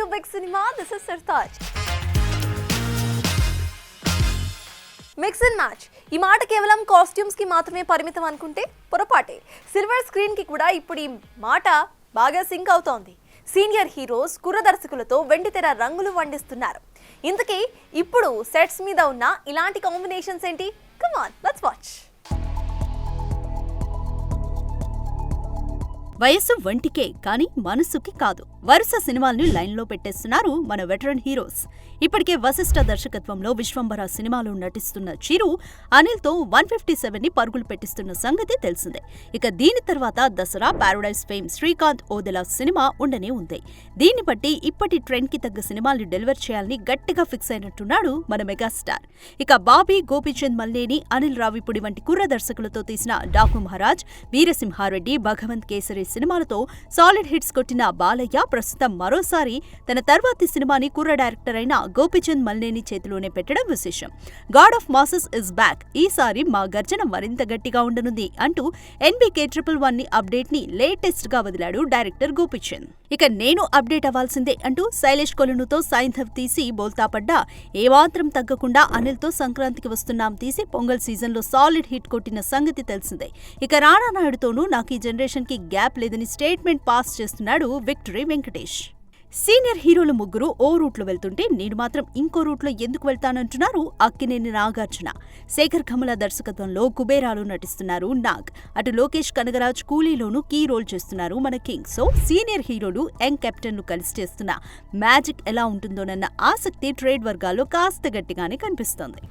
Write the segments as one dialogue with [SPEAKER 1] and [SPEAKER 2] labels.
[SPEAKER 1] to Big Cinema. This is Sartaj. Mix and match ఈ మాట కేవలం కాస్ట్యూమ్స్ కి మాత్రమే పరిమితం అనుకుంటే పొరపాటే. సిల్వర్ స్క్రీన్ కి కూడా ఇప్పుడు ఈ మాట బాగా సింక్ అవుతోంది. సీనియర్ హీరోస్ కుర్ర దర్శకులతో వెండితెర రంగులు వండిస్తున్నారు. ఇంతకీ ఇప్పుడు సెట్స్ మీద ఉన్న ఇలాంటి కాంబినేషన్స్ ఏంటి? Come on, let's watch.
[SPEAKER 2] వయస్సు వంటికే కానీ మనసుకి కాదు. వరుస సినిమాల్ని లైన్లో పెట్టేస్తున్నారు మన వెటరన్ హీరోస్. ఇప్పటికే వశిష్ఠ దర్శకత్వంలో విశ్వంభర సినిమాలో నటిస్తున్న చిరు అనిల్తో 157ని పరుగులు పెట్టిస్తున్న సంగతి తెలిసిందే. ఇక దీని తర్వాత Dasara, paradise fame Srikanth Odela cinema ఉండనే ఉంది. దీన్ని బట్టి ఇప్పటి ట్రెండ్ కి తగ్గ సినిమాల్ని డెలివర్ చేయాలని గట్టిగా ఫిక్స్ అయినట్టున్నాడు మన మెగాస్టార్. ఇక బాబీ, గోపీచంద్ మల్లేని, అనిల్ రావిపూడి వంటి కుర్ర దర్శకులతో తీసిన డాకు మహారాజ్, వీరసింహారెడ్డి, భగవంత్ కేసరి సినిమాలతో సాలిడ్ హిట్స్ కొట్టిన బాలయ్య ప్రస్తుతం మరోసారి తన తర్వాతి సినిమాని కుర్ర డైరెక్టర్ అయిన గోపీచంద్ మల్లేని చేతిలోనే పెట్టడం విశేషం. God of masses is back, ఈసారి మా గర్జన మరింత గట్టిగా ఉండనుంది అంటూ NBK111 ని అప్డేట్ ని లేటెస్ట్ గా వదిలాడు డైరెక్టర్ గోపీచంద్. ఇక నేను అప్డేట్ అవ్వాల్సిందే అంటూ శైలేష్ కొలనుతో సైంధవ్ తీసి బోల్తా పడ్డా, ఏమాత్రం తగ్గకుండా అనిల్తో సంక్రాంతికి వస్తున్నాం తీసి పొంగల్ సీజన్లో సాలిడ్ హిట్ కొట్టిన సంగతి తెలిసిందే. ఇక రానా నాయుడుతోనూ నాకు ఈ జనరేషన్ కి గ్యాప్ లేదని స్టేట్మెంట్ పాస్ చేస్తున్నాడు విక్టరీ వెంకటేష్. సీనియర్ హీరోలు ముగ్గురు ఓ రూట్లో వెళ్తుంటే నేను మాత్రం ఇంకో రూట్లో ఎందుకు వెళ్తానంటున్నారు అక్కినేని నాగార్జున. శేఖర్ కమల దర్శకత్వంలో కుబేరాలో నటిస్తున్నారు నాగ్. అటు లోకేష్ కనగరాజ్ కూలీలోనూ కీ రోల్ చేస్తున్నారు మన కింగ్. సో సీనియర్ హీరోలు యంగ్ కెప్టెన్లు కలిసి చేస్తున్న మ్యాజిక్ ఎలా ఉంటుందోనన్న ఆసక్తి ట్రేడ్ వర్గాల్లో కాస్త గట్టిగానే కనిపిస్తోంది.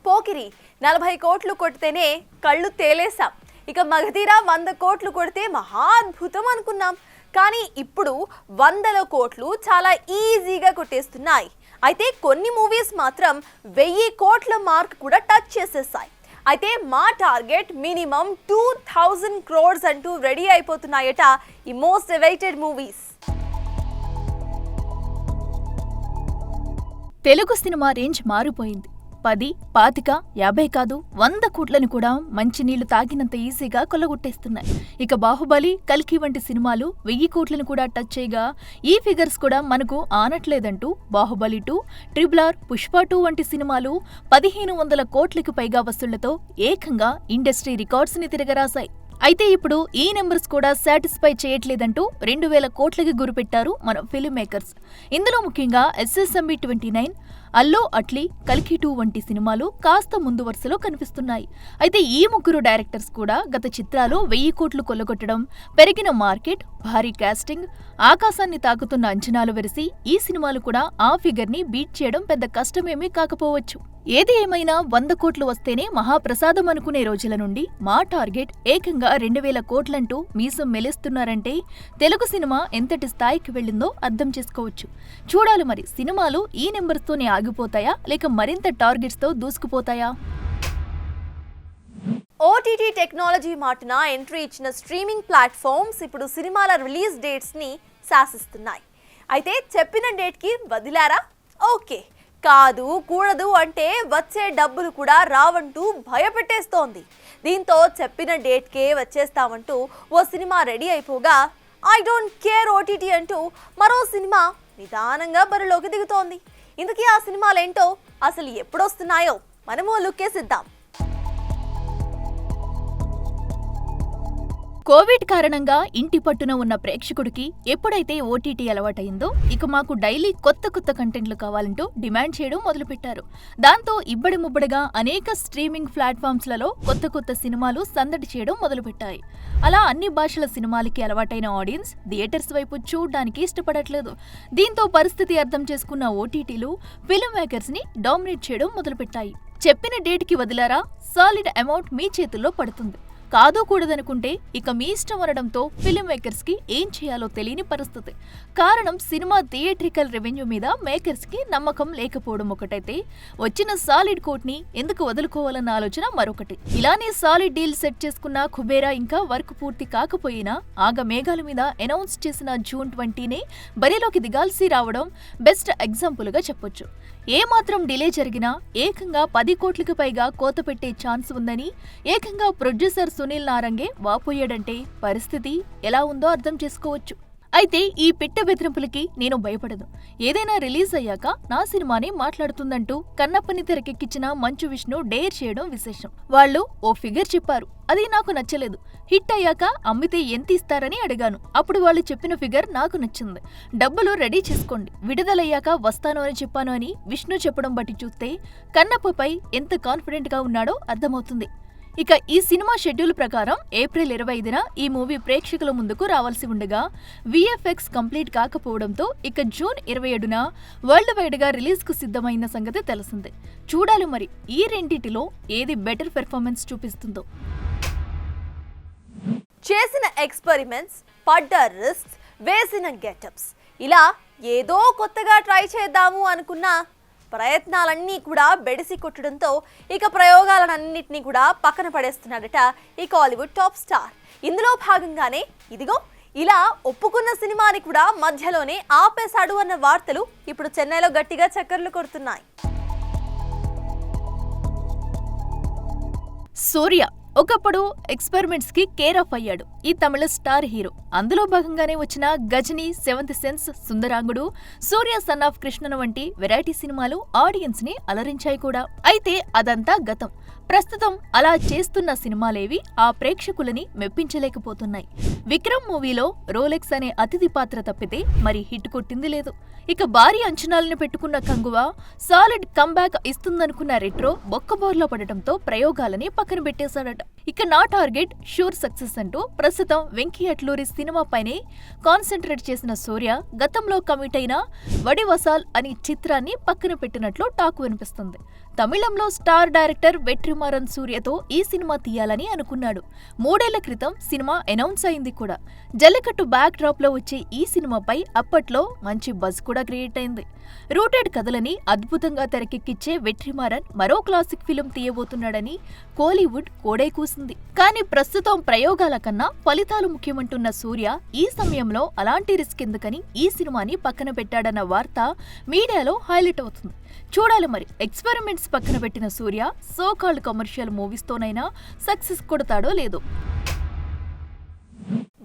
[SPEAKER 1] పోకిరి 40 కోట్లు కొడితేనే కళ్ళు తేలేసాం. ఇక మగధీర 100 కోట్లు కొడితే మహా అద్భుతం అనుకున్నాం. కానీ ఇప్పుడు 100 కోట్లు చాలా ఈజీగా కొట్టేస్తున్నాయి. అయితే కొన్ని మూవీస్ మాత్రం 1000 కోట్ల మార్క్ కూడా టచ్ చేసేసాయి. అయితే మా టార్గెట్ మినిమం 2000 crores అంటూ రెడీ అయిపోతున్నాయట ఈ most awaited movies.
[SPEAKER 3] Telugu cinema range మారిపోయింది. 10, 25, 50 కాదు 100 కోట్లను కూడా మంచినీళ్లు తాగినంత ఈజీగా కొల్లగొట్టేస్తున్నాయి. ఇక బాహుబలి, కల్కి వంటి సినిమాలు 1000 కోట్లను కూడా టచ్ చేయగా ఈ ఫిగర్స్ కూడా మనకు ఆనట్లేదంటూ బాహుబలి 2, ట్రిపుల్ ఆర్, పుష్ప 2 వంటి సినిమాలు 1500 కోట్లకు పైగా వసూళ్లతో ఏకంగా ఇండస్ట్రీ రికార్డ్స్ ని తిరగరాశాయి. అయితే ఇప్పుడు ఈ నెంబర్స్ కూడా సాటిస్ఫై చేయట్లేదంటూ 2000 కోట్లకి గురిపెట్టారు మన ఫిల్మ్ మేకర్స్. ఇందులో ముఖ్యంగా SSMB 29, అల్లు అట్లీ, కల్కి 2 వంటి సినిమాలు కాస్త ముందు వరుసలో కనిపిస్తున్నాయి. అయితే ఈ ముగ్గురు డైరెక్టర్స్ కూడా గత చిత్రాలు 1000 కోట్లు కొల్లగొట్టడం, పెరిగిన మార్కెట్, భారీ కాస్టింగ్, ఆకాశాన్ని తాకుతున్న అంచనాలు వెరిసి ఈ సినిమాలు కూడా ఆ ఫిగర్ ని బీట్ చేయడం పెద్ద కష్టమేమీ కాకపోవచ్చు. ఏది ఏమైనా 100 కోట్లు వస్తేనే మహాప్రసాదం అనుకునే రోజుల నుండి మా టార్గెట్ ఏకంగా 2000 కోట్లంటూ మీసం మెలేస్తున్నారంటే తెలుగు సినిమా ఎంతటి స్థాయికి వెళ్ళిందో అర్థం చేసుకోవచ్చు. చూడాలి మరి సినిమాలు ఈ నెంబర్స్తోనే ఆగిపోతాయా లేక మరింత టార్గెట్స్తో దూసుకుపోతాయా?
[SPEAKER 1] OTT టెక్నాలజీ మాటున ఎంట్రీ ఇచ్చిన స్ట్రీమింగ్ ప్లాట్ఫామ్స్ ఇప్పుడు సినిమాల రిలీజ్ డేట్స్ ని శాసిస్తున్నాయి. అయితే చెప్పిన డేట్ కి వదిలారా? ఓకే, కాదు కూడదు అంటే వచ్చే డబ్బులు కూడా రావంటూ భయపెట్టేస్తోంది. దీంతో చెప్పిన డేట్కే వచ్చేస్తామంటూ ఓ సినిమా రెడీ అయిపోగా ఐ డోంట్ కేర్ OTT అంటూ మరో సినిమా నిదానంగా బరిలోకి దిగుతోంది. ఇందుకీ ఆ సినిమాలేంటో, అసలు ఎప్పుడొస్తున్నాయో మనము లుక్కేసిద్దాం.
[SPEAKER 3] కోవిడ్ కారణంగా ఇంటి పట్టున ఉన్న ప్రేక్షకుడికి ఎప్పుడైతే OTT అలవాటైందో ఇక మాకు డైలీ కొత్త కంటెంట్లు కావాలంటూ డిమాండ్ చేయడం మొదలుపెట్టారు. దాంతో ఇబ్బడి ముబ్బడిగా అనేక స్ట్రీమింగ్ ప్లాట్ఫామ్స్లలో కొత్త సినిమాలు సందడి చేయడం మొదలుపెట్టాయి. అలా అన్ని భాషల సినిమాలకి అలవాటైన ఆడియన్స్ థియేటర్స్ వైపు చూడడానికి ఇష్టపడట్లేదు. దీంతో పరిస్థితి అర్థం చేసుకున్న OTTలు ఫిల్మ్ మేకర్స్ ని డామినేట్ చేయడం మొదలుపెట్టాయి. చెప్పిన డేట్కి వదిలారా, సాలిడ్ అమౌంట్ మీ చేతుల్లో పడుతుంది. కాదు కూడదనుకుంటే ఇక మీ ఇష్టం అనడంతో ఫిల్మ్ మేకర్స్ కి ఏం చేయాలో తెలియని పరిస్థితి. కారణం సినిమా థియేట్రికల్ రెవెన్యూ మీద మేకర్స్ కి నమ్మకం లేకపోవడం ఒకటైతే, వచ్చిన సాలిడ్ కోట్ ని ఎందుకు వదులుకోవాలన్న ఆలోచన మరొకటి. ఇలానే సాలిడ్ డీల్ సెట్ చేసుకున్న కుబేరా ఇంకా వర్క్ పూర్తి కాకపోయినా ఆగ మేఘాల మీద అనౌన్స్ చేసిన జూన్ 20నే బరిలోకి దిగాల్సి రావడం బెస్ట్ ఎగ్జాంపుల్ గా చెప్పొచ్చు. ఏమాత్రం డిలే జరిగినా ఏకంగా 10 కోట్లకు పైగా కోత పెట్టే ఛాన్స్ ఉందని ఏకంగా ప్రొడ్యూసర్ సునీల్ నారంగే వాపోయాడంటే పరిస్థితి ఎలా ఉందో అర్థం చేసుకోవచ్చు. అయితే ఈ పిట్ట బెదిరింపులకి నేను భయపడదు. ఏదైనా రిలీజ్ అయ్యాక నా సినిమాని మాట్లాడుతుందంటూ కన్నప్పని తెరకెక్కించిన మంచు విష్ణు డేర్ చేయడం విశేషం. వాళ్ళు ఓ ఫిగర్ చెప్పారు, అది నాకు నచ్చలేదు. హిట్ అయ్యాక అమ్మితే ఎంత ఇస్తారని అడిగాను. అప్పుడు వాళ్ళు చెప్పిన ఫిగర్ నాకు నచ్చింది. డబ్బులు రెడీ చేసుకోండి, విడుదలయ్యాక వస్తాను అని చెప్పాను అని విష్ణు చెప్పడం బట్టి చూస్తే కన్నప్పపై ఎంత కాన్ఫిడెంట్ గా ఉన్నాడో అర్థమవుతుంది. ఇక ఈ సినిమా షెడ్యూల్ ప్రకారం ఏప్రిల్ 25న ఈ మూవీ ప్రేక్షకుల ముందుకు రావాల్సి ఉండగా విఎఫ్ఎక్స్ కంప్లీట్ కాకపోవడంతో ఇక జూన్ 27న వరల్డ్ వైడ్ గా రిలీజ్ కు సిద్ధమైన సంగతి తెలిసిందే. చూడాలి మరి ఈ రెండిటిలో ఏది బెటర్ పెర్ఫార్మెన్స్ చూపిస్తుందో.
[SPEAKER 1] చేసిన ఎక్స్పెరిమెంట్స్, పడ్డ రిస్క్స్, వేసిన గెటప్స్, ఇలా ఏదో కొత్తగా ట్రై చేద్దాము అనుకున్న ప్రయత్నాలన్నీ కూడా బెడిసి కొట్టడంతో ఇక ప్రయోగాలన్నింటినీ కూడా పక్కన పడేస్తున్నాడట ఈ కాలీవుడ్ టాప్ స్టార్. ఇందులో భాగంగానే ఇదిగో ఇలా ఒప్పుకున్న సినిమాని కూడా మధ్యలోనే ఆపేశాడు అన్న వార్తలు ఇప్పుడు చెన్నైలో గట్టిగా చక్కర్లు కొడుతున్నాయి.
[SPEAKER 3] సూర్య ఒకప్పుడు ఎక్స్పెరిమెంట్స్ కి కేర్ ఆఫ్ అయ్యాడు. ఈ తమిళ స్టార్ హీరో. అందులో భాగంగానే వచ్చిన Ghajini, seventh sense, Sundarangudu, Surya son of Krishnan వంటి వెరైటీ సినిమాలు ఆడియన్స్ ని అలరించాయి కూడా. అయితే అదంతా గతం. ప్రస్తుతం అలా చేస్తున్న సినిమాలేవి ఆ ప్రేక్షకులని మెప్పించలేకపోతున్నాయి. విక్రమ్ మూవీలో రోలెక్స్ అనే అతిథి పాత్ర తప్పితే మరి హిట్ కొట్టింది లేదు. ఇక భారీ అంచనాలను పెట్టుకున్న కంగువా సాలిడ్ కంబ్యాక్ ఇస్తుందనుకున్న రెట్రో బొక్కబోర్లో పడటంతో ప్రయోగాలని పక్కన పెట్టేశాడట. ఇక నా టార్గెట్ షూర్ సక్సెస్ అంటూ ప్రస్తుతం వెంకీ అట్లూరి సినిమాపైనే కాన్సెంట్రేట్ చేసిన సూర్య గతంలో కమిట్ అయిన వడివసాల్ అనే చిత్రాన్ని పక్కన పెట్టినట్లు టాక్ వినిపిస్తుంది. తమిళంలో స్టార్ డైరెక్టర్ వెట్రిమారన్ సూర్యతో ఈ సినిమా తీయాలని అనుకున్నాడు. 3 ఏళ్ల క్రితం సినిమా అనౌన్స్ అయింది కూడా. జల్లికట్టు బ్యాక్ డ్రాప్ లో వచ్చే ఈ సినిమాపై అప్పట్లో మంచి బజ్ కూడా క్రియేట్ అయింది. రూటెడ్ కథలని అద్భుతంగా తెరకెక్కించే వెట్రిమారన్ మరో క్లాసిక్ ఫిలిం తీయబోతున్నాడని కోలీవుడ్ కోడే కూసింది. కానీ ప్రస్తుతం ప్రయోగాల కన్నా ఫలితాలు ముఖ్యమంటున్న సూర్య ఈ సమయంలో అలాంటి రిస్క్ ఎందుకని ఈ సినిమాని పక్కన పెట్టాడన్న వార్త మీడియాలో హైలైట్ అవుతుంది. చూడాలి మరి ఎక్స్పెరిమెంట్స్ పక్కన పెట్టిన Surya so called commercial movies తోనైనా సక్సెస్ కొడతాడో లేదో.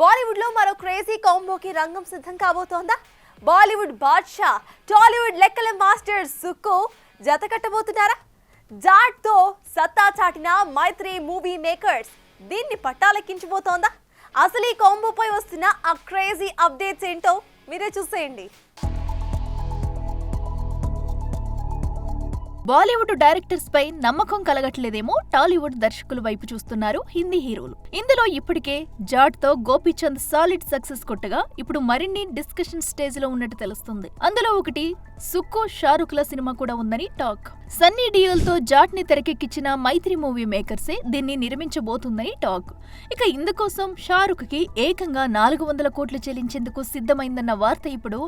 [SPEAKER 1] బాలీవుడ్ లో మరో క్రేజీ కాంబోకి రంగం సిద్ధం కాబోతోందా? బాలీవుడ్ బాద్షా, టాలీవుడ్ లెక్కల మాస్టర్ సుక్కు జత కట్టబోతున్నారా? జాట్ తో సత్తా చాటిన మైత్రి మూవీ మేకర్స్ దీన్ని పట్టాలెక్కించబోతోందా? అసలు ఈ కాంబోపై వస్తున్న ఆ క్రేజీ అప్డేట్స్ ఏంటో మీరే చూసేయండి.
[SPEAKER 3] బాలీవుడ్ డైరెక్టర్స్ పై నమ్మకం కలగట్లేదేమో టాలీవుడ్ దర్శకుల వైపు చూస్తున్నారు హిందీ హీరోలు. ఇందులో ఇప్పటికే జాట్ తో గోపీచంద్ సాలిడ్ సక్సెస్ కొట్టగా ఇప్పుడు మరిన్ని డిస్కషన్ స్టేజ్ లో ఉన్నట్టు తెలుస్తుంది. అందులో ఒకటి సుక్కు, షారుఖ్ల సినిమా కూడా ఉందని టాక్. సన్నీ డియోల్ తో జాట్ ని తెరకెక్కించిన మైత్రి మూవీ మేకర్సే దీన్ని నిర్మించబోతుందని టాక్. ఇక ఇందుకోసం షారుఖ్ కి ఏకంగా 400 కోట్లు చెల్లించేందుకు సిద్ధమైందన్న వార్త ఇప్పుడు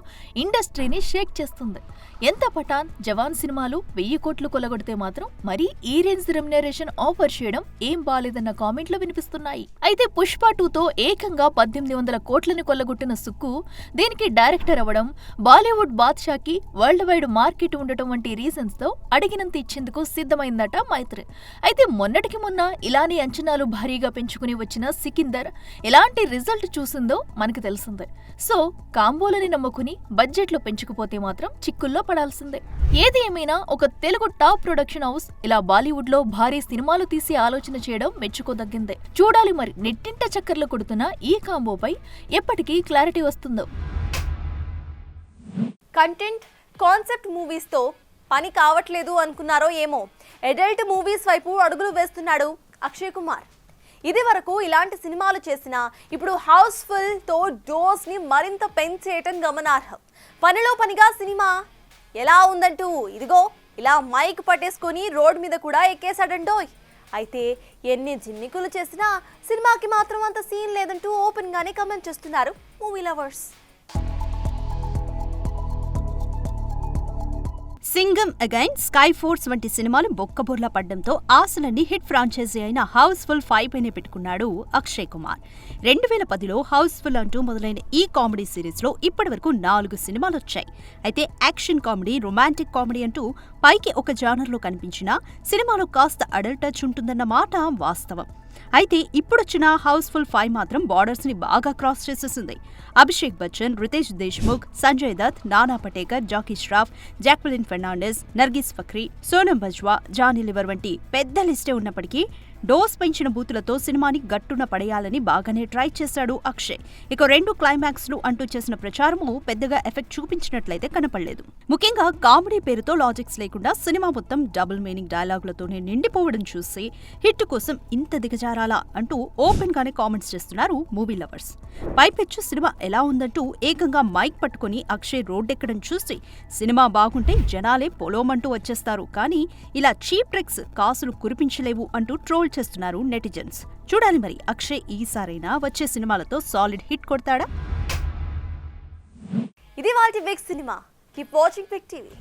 [SPEAKER 3] ఇండస్ట్రీని షేక్ చేస్తుంది. ఎంత పఠాన్, జవాన్ సినిమాలు 1000 కోట్లు కొలగొడితే మాత్రం మరీ ఈ రేంజ్ రెమ్యునరేషన్ ఆఫర్ చేయడం ఏం బాలేదన్న కామెంట్లు వినిపిస్తున్నాయి. అయితే పుష్ప 2తో ఏకంగా 1800 కోట్లను కొల్లగొట్టిన సుక్కు దీనికి డైరెక్టర్ అవ్వడం, బాలీవుడ్ బాద్షాకి వరల్డ్ వైడ్ మార్కెట్ ఉండటం వంటి రీజన్స్ తో అడిగినంత ఇచ్చేందుకు సిద్ధమైందట మైత్రి. అయితే మొన్నటికి మొన్న ఇలానే అంచనాలు భారీగా పెంచుకుని వచ్చిన సికిందర్ ఎలాంటి రిజల్ట్ చూసిందో మనకు తెలిసిందే. సో కాంబోలని నమ్ముకుని బడ్జెట్లు పెంచుకుపోతే మాత్రం చిక్కుల్లో పడాల్సిందే. ఏది ఏమైనా ఒక తెలుగు టాప్ ప్రొడక్షన్ హౌస్ ఇలా బాలీవుడ్ లో భారీ సినిమాలు తీసి ఆలోచన చేయడం మెచ్చుకోదగ్గిందే. చూడాలి మరి నెట్టింట చక్కర్లు కొడుతున్న ఈ కాంబోపై ఎప్పటికీ క్లారిటీ వస్తుందో.
[SPEAKER 1] కంటెంట్, కాన్సెప్ట్ మూవీస్ తో పని కావట్లేదు అనుకున్నారో ఏమో, అడల్ట్ మూవీస్ వైపు అడుగులు వేస్తున్నాడు అక్షయ్ కుమార్. ఇది వరకు ఇలాంటి సినిమాలు చేసినా ఇప్పుడు హౌస్ఫుల్ తో డోస్ ని మరింత పెంచేయటం గమనార్హం. పనిలో పనిగా సినిమా ఎలా ఉందంటూ ఇదిగో ఇలా మైక్ పట్టేసుకొని రోడ్ మీద కూడా ఎక్కేశాడండోయ్. అయితే ఎన్ని జిన్నికులు చేసినా సినిమాకి మాత్రం అంత సీన్ లేదంటూ ఓపెన్ గానే కమెంట్ చేస్తున్నారు movie lovers.
[SPEAKER 2] Singham again, Sky Force వంటి సినిమాలు బొక్కబోర్లా పడ్డంతో ఆశలన్నీ హిట్ ఫ్రాంచైజీ అయిన హౌస్ఫుల్ 5 పైనే పెట్టుకున్నాడు అక్షయ్ కుమార్. 2010లో హౌస్ఫుల్ అంటూ మొదలైన ఈ కామెడీ సిరీస్ లో ఇప్పటివరకు 4 సినిమాలు వచ్చాయి. అయితే యాక్షన్ కామెడీ, రొమాంటిక్ కామెడీ అంటూ పైకి ఒక జానర్లో కనిపించినా సినిమాలో కాస్త అడల్ట్ టచ్ ఉంటుందన్న మాట వాస్తవం. అయితే ఇప్పుడొచ్చిన హౌస్ఫుల్ 5 మాత్రం బార్డర్స్ ని బాగా క్రాస్ చేసేసింది. అభిషేక్ బచ్చన్, రితేష్ దేశ్ముఖ్, సంజయ్ దత్, నానా పటేకర్, జాకీ ష్రాఫ్, జాక్వెలిన్ ఫెర్నాండెస్, నర్గిస్ ఫక్రీ, సోనం బజ్వా, జానీ లివర్ వంటి పెద్ద లిస్టే ఉన్నప్పటికీ డోస్ పెంచిన బూతులతో సినిమాని గట్టున పడేయాలని బాగానే ట్రై చేశాడు అక్షయ్. ఇక 2 క్లైమాక్స్లు అంటూ చేసిన ప్రచారము పెద్దగా ఎఫెక్ట్ చూపించినట్లయితే కనపడలేదు. ముఖ్యంగా కామెడీ పేరుతో లాజిక్స్ లేకుండా సినిమా మొత్తం డబుల్ మీనింగ్ డైలాగులతోనే నిండిపోవడం చూసి హిట్ కోసం ఇంత దిగజారాలా అంటూ ఓపెన్ గానే కామెంట్స్ చేస్తున్నారు మూవీ లవర్స్. పైపెచ్చు సినిమా ఎలా ఉందంటూ ఏకంగా మైక్ పట్టుకుని అక్షయ్ రోడ్డెక్కడం చూసి సినిమా బాగుంటే జనాలే పొలోమంటూ వచ్చేస్తారు, కానీ ఇలా చీప్ ట్రిక్స్ కాసులు కురిపించలేవు అంటూ ట్రోల్ చేస్తున్నారు నెటిజన్స్. చూడాలి మరి అక్షయ్ ఈసారైనా వచ్చే సినిమాలతో సాలిడ్ హిట్ కొడతాడా?
[SPEAKER 1] ఇది వాళ్ళ బిగ్ సినిమా. Keep watching Big TV.